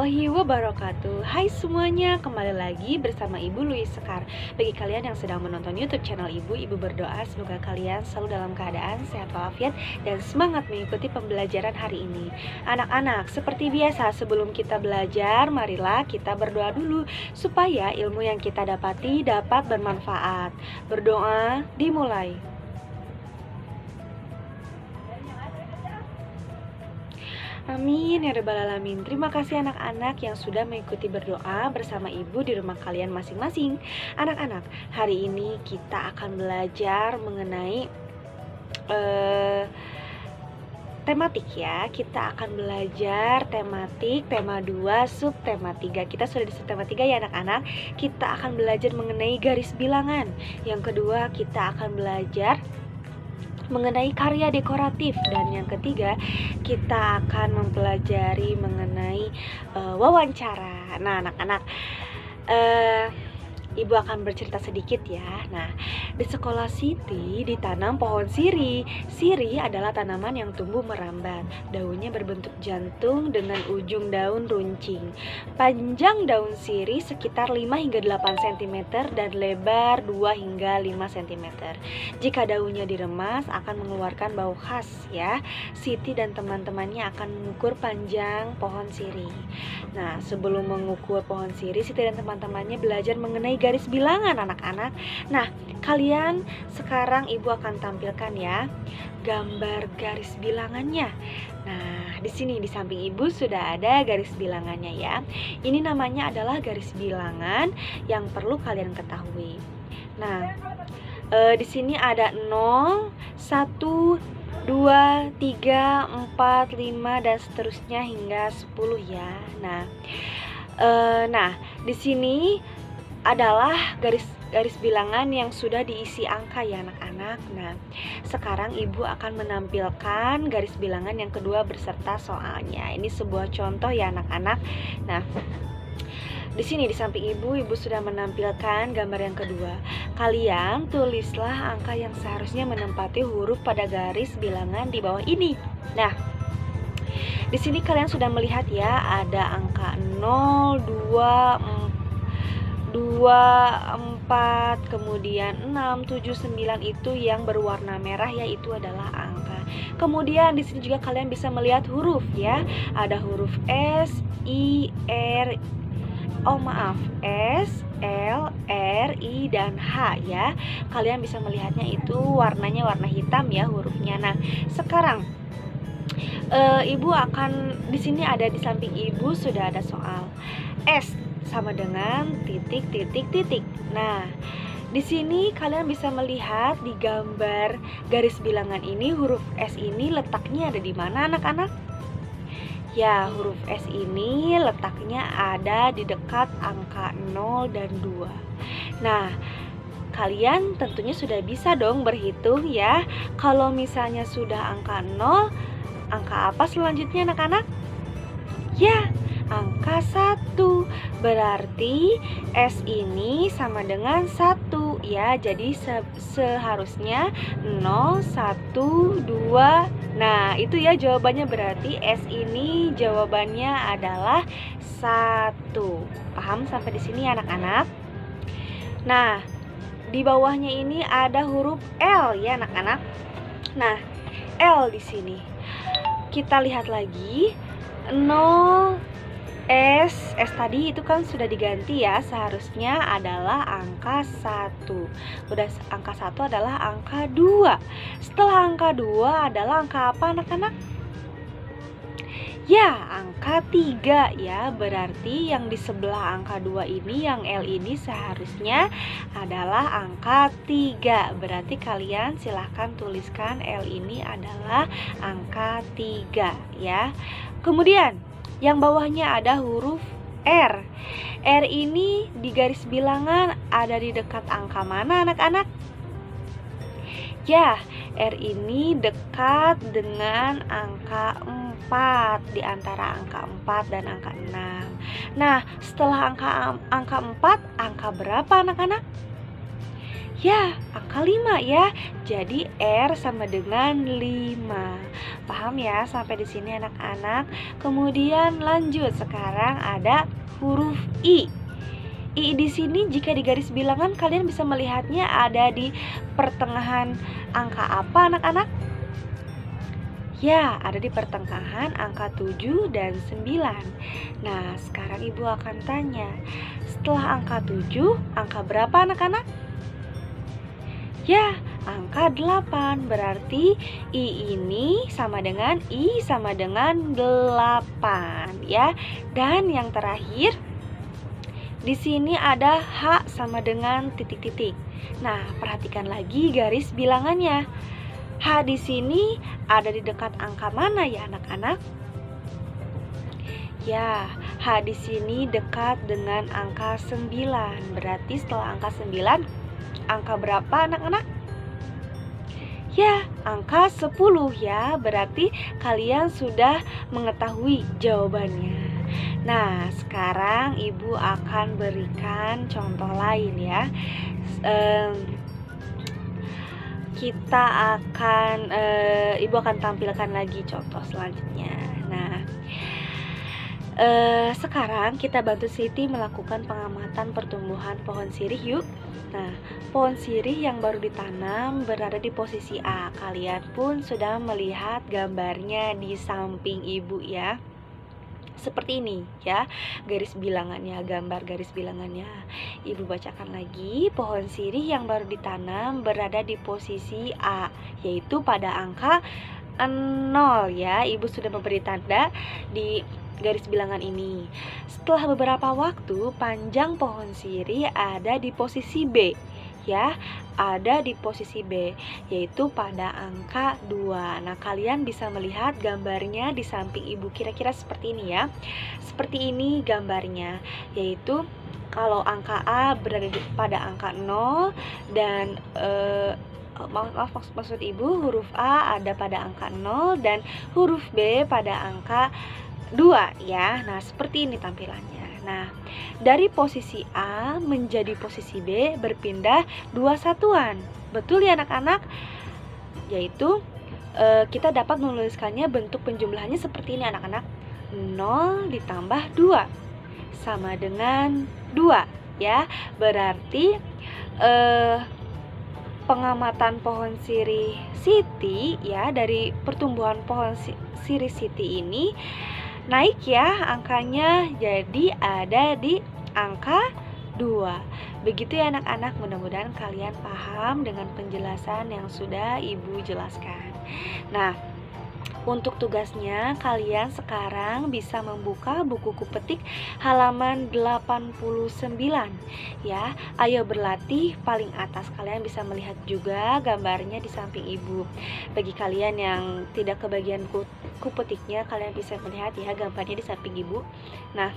warahmatullahi wabarakatuh. Hai semuanya, kembali lagi bersama Ibu Louis Sekar. Bagi kalian yang sedang menonton YouTube channel Ibu berdoa semoga kalian selalu dalam keadaan sehat walafiat dan semangat mengikuti pembelajaran hari ini. Anak-anak, seperti biasa sebelum kita belajar, marilah kita berdoa dulu supaya ilmu yang kita dapati dapat bermanfaat. Berdoa dimulai. Amin ya rabbal alamin. Terima kasih anak-anak yang sudah mengikuti berdoa bersama ibu di rumah kalian masing-masing. Anak-anak, hari ini kita akan belajar mengenai tematik ya. Kita akan belajar tematik, tema 2, sub tema 3. Kita sudah di sub tema 3 ya anak-anak. Kita akan belajar mengenai garis bilangan. Yang kedua, kita akan belajar mengenai karya dekoratif, dan yang ketiga kita akan mempelajari mengenai wawancara. Nah anak-anak, ibu akan bercerita sedikit ya. Nah, di sekolah Siti ditanam pohon siri. Siri adalah tanaman yang tumbuh merambat. Daunnya berbentuk jantung dengan ujung daun runcing. Panjang daun siri sekitar 5 hingga 8 cm dan lebar 2 hingga 5 cm. Jika daunnya diremas akan mengeluarkan bau khas ya. Siti dan teman-temannya akan mengukur panjang pohon siri. Nah, sebelum mengukur pohon siri, Siti dan teman-temannya belajar mengenai garis bilangan anak-anak. Nah, kalian sekarang ibu akan tampilkan ya gambar garis bilangannya. Nah, di sini di samping ibu sudah ada garis bilangannya ya. Ini namanya adalah garis bilangan yang perlu kalian ketahui. Nah, di sini ada 0, 1, 2, 3, 4, 5 dan seterusnya hingga 10 ya. Nah, di sini adalah garis bilangan yang sudah diisi angka ya anak-anak. Nah, sekarang ibu akan menampilkan garis bilangan yang kedua beserta soalnya. Ini sebuah contoh ya anak-anak. Nah, di sini di samping ibu sudah menampilkan gambar yang kedua. Kalian tulislah angka yang seharusnya menempati huruf pada garis bilangan di bawah ini. Nah, di sini kalian sudah melihat ya ada angka 0, 2, 4, kemudian 6, 7, 9 itu yang berwarna merah ya, itu adalah angka. Kemudian di sini juga kalian bisa melihat huruf ya. Ada huruf S, I, R, S, L, R, I, dan H ya. Kalian bisa melihatnya itu warnanya warna hitam ya hurufnya. Nah, sekarang ibu akan di sini ada di samping ibu sudah ada soal. S sama dengan titik, titik, titik. Nah, di sini kalian bisa melihat di gambar garis bilangan ini huruf S ini letaknya ada di mana anak-anak? Ya, huruf S ini letaknya ada di dekat angka 0 dan 2. Nah, kalian tentunya sudah bisa dong berhitung ya. Kalau misalnya sudah angka 0, angka apa selanjutnya anak-anak? Ya, angka 1. Berarti S ini sama dengan 1 ya. Jadi seharusnya 0, 1, 2. Nah, itu ya jawabannya, berarti S ini jawabannya adalah 1. Paham sampai di sini anak-anak? Nah, di bawahnya ini ada huruf L ya anak-anak. Nah, L di sini. Kita lihat lagi 0, S tadi itu kan sudah diganti ya, seharusnya adalah angka 1. Udah angka 1 adalah angka 2. Setelah angka 2 adalah angka apa anak-anak? Ya, angka 3 ya. Berarti yang di sebelah angka 2 ini, yang L ini seharusnya adalah angka 3. Berarti kalian silahkan tuliskan L ini adalah angka 3 ya. Kemudian yang bawahnya ada huruf R. R ini di garis bilangan ada di dekat angka mana anak-anak? Ya, R ini dekat dengan angka 4, di antara angka 4 dan angka 6. Nah, setelah angka 4, angka berapa anak-anak? Ya, angka 5 ya. Jadi R sama dengan 5. Paham ya sampai di sini anak-anak? Kemudian lanjut, sekarang ada huruf I. I di sini jika di garis bilangan kalian bisa melihatnya ada di pertengahan angka apa anak-anak? Ya, ada di pertengahan angka 7 dan 9. Nah, sekarang Ibu akan tanya, setelah angka 7, angka berapa anak-anak? Ya, angka 8. Berarti I ini sama dengan I sama dengan 8 ya. Dan yang terakhir di sini ada H sama dengan titik-titik. Nah, perhatikan lagi garis bilangannya. H di sini ada di dekat angka mana ya anak-anak? Ya, H di sini dekat dengan angka 9. Berarti setelah angka 9, angka berapa anak-anak? Ya, angka 10 ya. Berarti kalian sudah mengetahui jawabannya. Nah, sekarang Ibu akan berikan contoh lain ya. Ibu akan tampilkan lagi contoh selanjutnya. Nah, sekarang kita bantu Siti melakukan pengamatan pertumbuhan pohon sirih yuk. Nah, pohon sirih yang baru ditanam berada di posisi A. Kalian pun sudah melihat gambarnya di samping Ibu ya. Seperti ini ya, garis bilangannya, gambar garis bilangannya. Ibu bacakan lagi, pohon sirih yang baru ditanam berada di posisi A, yaitu pada angka 0 ya. Ibu sudah memberi tanda di garis bilangan ini. Setelah beberapa waktu, panjang pohon sirih ada di posisi B ya, ada di posisi B, yaitu pada angka 2. Nah, kalian bisa melihat gambarnya di samping Ibu kira-kira seperti ini ya. Seperti ini gambarnya, yaitu kalau angka A berada pada angka 0 dan maksud Ibu huruf A ada pada angka 0 dan huruf B pada angka 2 ya. Nah, seperti ini tampilannya. Nah, dari posisi A menjadi posisi B berpindah 2 satuan. Betul ya anak-anak? Yaitu kita dapat menuliskannya bentuk penjumlahannya seperti ini anak-anak. 0 ditambah 2 sama dengan 2 ya. Berarti pengamatan pohon sirih Siti ya, dari pertumbuhan pohon sirih Siti ini naik ya angkanya, jadi ada di angka 2. Begitu ya anak-anak, mudah-mudahan kalian paham dengan penjelasan yang sudah Ibu jelaskan. Nah, untuk tugasnya kalian sekarang bisa membuka buku Kupetik halaman 89 ya. Ayo berlatih, paling atas kalian bisa melihat juga gambarnya di samping Ibu. Bagi kalian yang tidak kebagian Kupetiknya, kalian bisa melihat ya gambarnya di samping Ibu. Nah,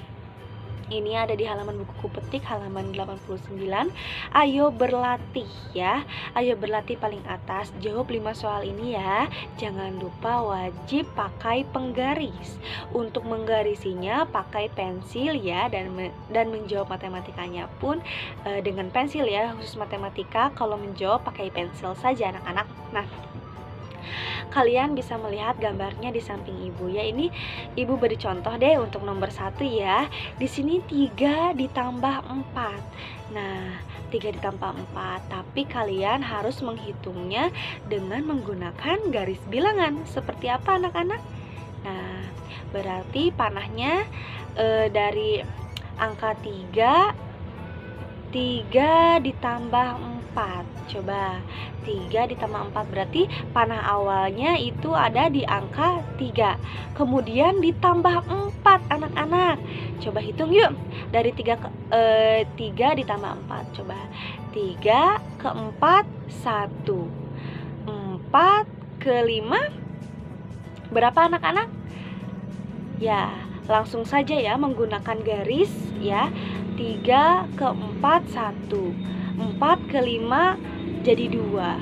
ini ada di halaman buku Kupetik halaman 89. Ayo berlatih ya. Ayo berlatih paling atas. Jawab 5 soal ini ya. Jangan lupa wajib pakai penggaris. Untuk menggarisinya pakai pensil ya, dan menjawab matematikanya pun dengan pensil ya. Khusus matematika kalau menjawab pakai pensil saja anak-anak. Nah, kalian bisa melihat gambarnya di samping Ibu ya. Ini Ibu beri contoh deh untuk nomor 1 ya. Di sini 3 ditambah 4. Nah, 3 ditambah 4, tapi kalian harus menghitungnya dengan menggunakan garis bilangan. Seperti apa anak-anak? Nah, berarti panahnya dari angka 3 ditambah 4. Coba 3 ditambah 4 berarti panah awalnya itu ada di angka 3. Kemudian ditambah 4 anak-anak. Coba hitung yuk. Dari 3 ditambah 4. Coba 3 ke 4 1. 4 ke 5 berapa anak-anak? Ya, langsung saja ya menggunakan garis ya. 3 ke 4 1. 4 ke 5 jadi 2.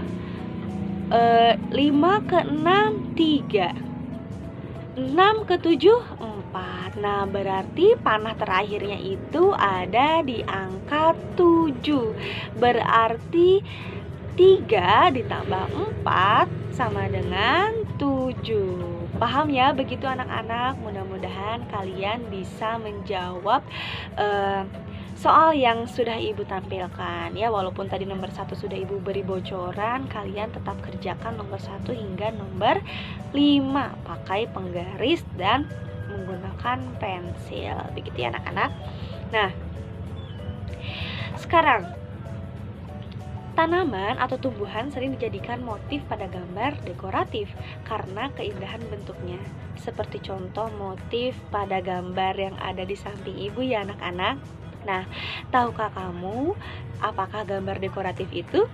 5 ke 6 3. 6 ke 7 4. 4. Nah, berarti panah terakhirnya itu ada di angka 7. Berarti 3 ditambah 4 sama dengan 7. Paham ya begitu anak-anak? Mudah-mudahan kalian bisa menjawab soal yang sudah ibu tampilkan ya. Walaupun tadi nomor 1 sudah ibu beri bocoran, kalian tetap kerjakan nomor 1 hingga nomor 5 pakai penggaris dan menggunakan pensil. Begitu ya anak-anak. Nah, sekarang tanaman atau tumbuhan sering dijadikan motif pada gambar dekoratif karena keindahan bentuknya. Seperti contoh motif pada gambar yang ada di samping ibu ya anak-anak. Nah, tahukah kamu apakah gambar dekoratif itu?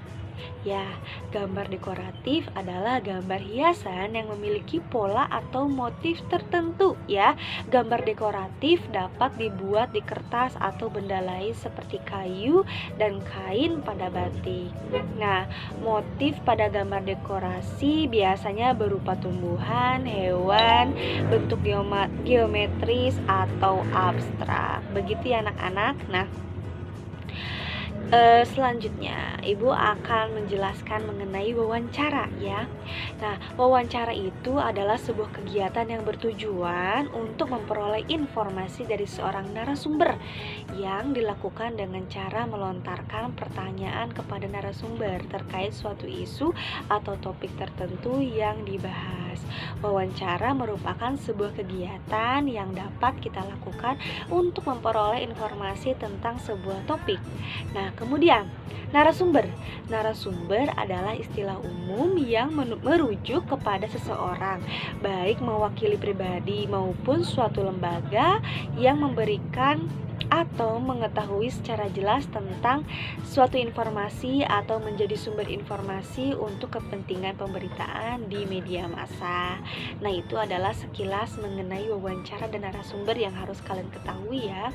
Ya, gambar dekoratif adalah gambar hiasan yang memiliki pola atau motif tertentu ya. Gambar dekoratif dapat dibuat di kertas atau benda lain seperti kayu dan kain pada batik. Nah, motif pada gambar dekorasi biasanya berupa tumbuhan, hewan, bentuk geometris atau abstrak. Begitu ya anak-anak. Nah, selanjutnya ibu akan menjelaskan mengenai wawancara ya. Nah, wawancara itu adalah sebuah kegiatan yang bertujuan untuk memperoleh informasi dari seorang narasumber yang dilakukan dengan cara melontarkan pertanyaan kepada narasumber terkait suatu isu atau topik tertentu yang dibahas. Wawancara merupakan sebuah kegiatan yang dapat kita lakukan untuk memperoleh informasi tentang sebuah topik. Nah, kemudian narasumber. Narasumber adalah istilah umum yang merujuk kepada seseorang, baik mewakili pribadi maupun suatu lembaga yang memberikan atau mengetahui secara jelas tentang suatu informasi atau menjadi sumber informasi untuk kepentingan pemberitaan di media massa. Nah, itu adalah sekilas mengenai wawancara dan narasumber yang harus kalian ketahui ya.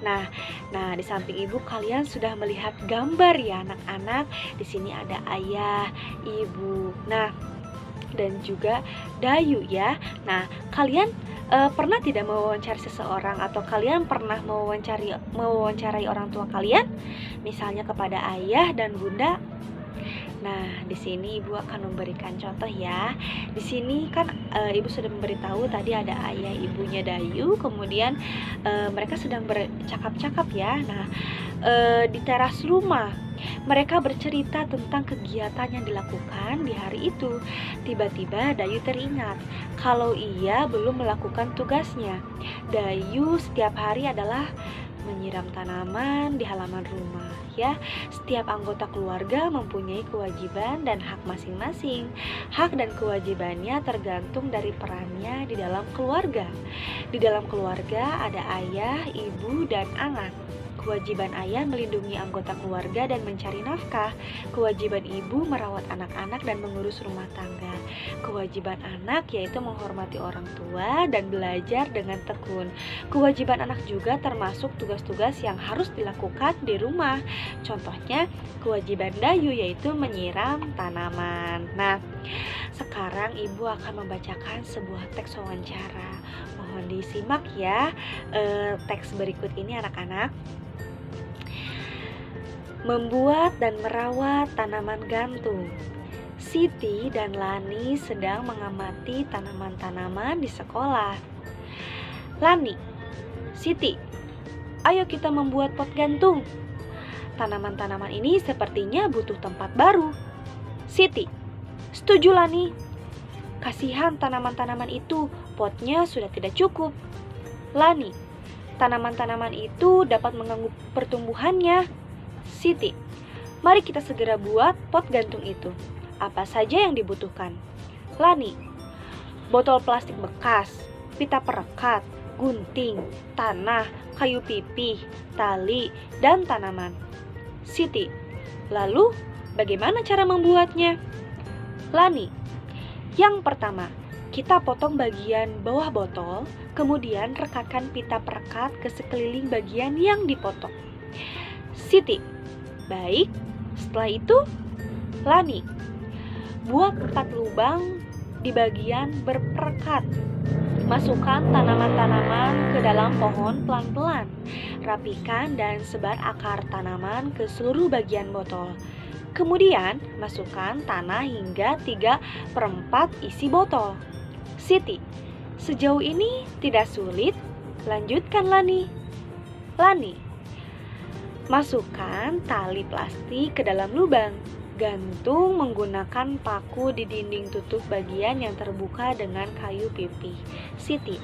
Nah, di samping ibu kalian sudah melihat gambar ya anak-anak. Di sini ada ayah, ibu. Nah, dan juga Dayu ya. Nah, kalian pernah tidak mewawancari seseorang atau kalian pernah mewawancarai orang tua kalian? Misalnya kepada ayah dan bunda. Nah, di sini ibu akan memberikan contoh ya. Di sini kan ibu sudah memberitahu tadi ada ayah ibunya Dayu, kemudian mereka sedang bercakap-cakap ya. Nah, di teras rumah mereka bercerita tentang kegiatan yang dilakukan di hari itu. Tiba-tiba Dayu teringat kalau ia belum melakukan tugasnya. Dayu setiap hari adalah menyiram tanaman di halaman rumah ya. Setiap anggota keluarga mempunyai kewajiban dan hak masing-masing. Hak dan kewajibannya tergantung dari perannya di dalam keluarga. Di dalam keluarga ada ayah, ibu, dan anak. Kewajiban ayah melindungi anggota keluarga dan mencari nafkah. Kewajiban ibu merawat anak-anak dan mengurus rumah tangga. Kewajiban anak yaitu menghormati orang tua dan belajar dengan tekun. Kewajiban anak juga termasuk tugas-tugas yang harus dilakukan di rumah. Contohnya kewajiban Dayu yaitu menyiram tanaman. Nah, sekarang ibu akan membacakan sebuah teks wawancara. Mohon disimak ya teks berikut ini anak-anak. Membuat dan merawat tanaman gantung. Siti dan Lani sedang mengamati tanaman-tanaman di sekolah. Lani, Siti, ayo kita membuat pot gantung. Tanaman-tanaman ini sepertinya butuh tempat baru. Siti, setuju Lani. Kasihan tanaman-tanaman itu, potnya sudah tidak cukup. Lani, tanaman-tanaman itu dapat mengganggu pertumbuhannya. Siti, mari kita segera buat pot gantung itu. Apa saja yang dibutuhkan? Lani, botol plastik bekas, pita perekat, gunting, tanah, kayu pipih, tali, dan tanaman. Siti, lalu bagaimana cara membuatnya? Lani, yang pertama, kita potong bagian bawah botol, kemudian rekatkan pita perekat ke sekeliling bagian yang dipotong. Siti, baik. Setelah itu, Lani, buat 4 lubang di bagian berperekat. Masukkan tanaman-tanaman ke dalam pohon pelan-pelan. Rapikan dan sebar akar tanaman ke seluruh bagian botol. Kemudian, masukkan tanah hingga 3/4 isi botol. Siti, sejauh ini tidak sulit? Lanjutkan Lani. Lani, masukkan tali plastik ke dalam lubang. Gantung menggunakan paku di dinding tutup bagian yang terbuka dengan kayu pipih. Siti,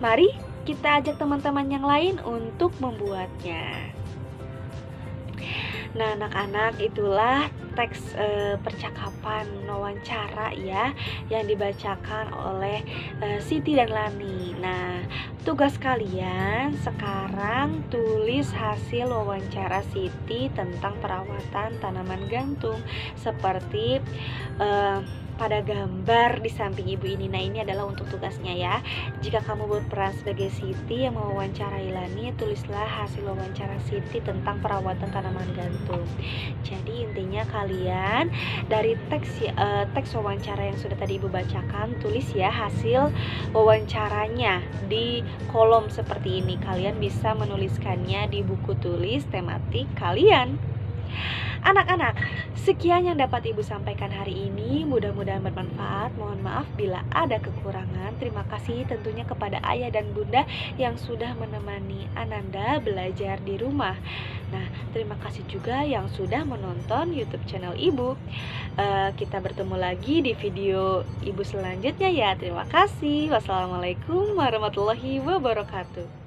mari kita ajak teman-teman yang lain untuk membuatnya. Nah, anak-anak, itulah teks percakapan wawancara ya yang dibacakan oleh Siti dan Lani. Nah, tugas kalian sekarang tulis hasil wawancara Siti tentang perawatan tanaman gantung seperti pada gambar di samping ibu ini. Nah, ini adalah untuk tugasnya ya. Jika kamu berperan sebagai Siti yang mewawancarai Lani, tulislah hasil wawancara Siti tentang perawatan tanaman gantung. Jadi intinya kalian dari teks wawancara yang sudah tadi ibu bacakan, tulis ya hasil wawancaranya di kolom seperti ini. Kalian bisa menuliskannya di buku tulis tematik kalian. Anak-anak, sekian yang dapat ibu sampaikan hari ini. Mudah-mudahan bermanfaat. Mohon maaf bila ada kekurangan. Terima kasih tentunya kepada ayah dan bunda yang sudah menemani Ananda belajar di rumah. Nah, terima kasih juga yang sudah menonton YouTube channel ibu. Kita bertemu lagi di video ibu selanjutnya ya. Terima kasih. Wassalamualaikum warahmatullahi wabarakatuh.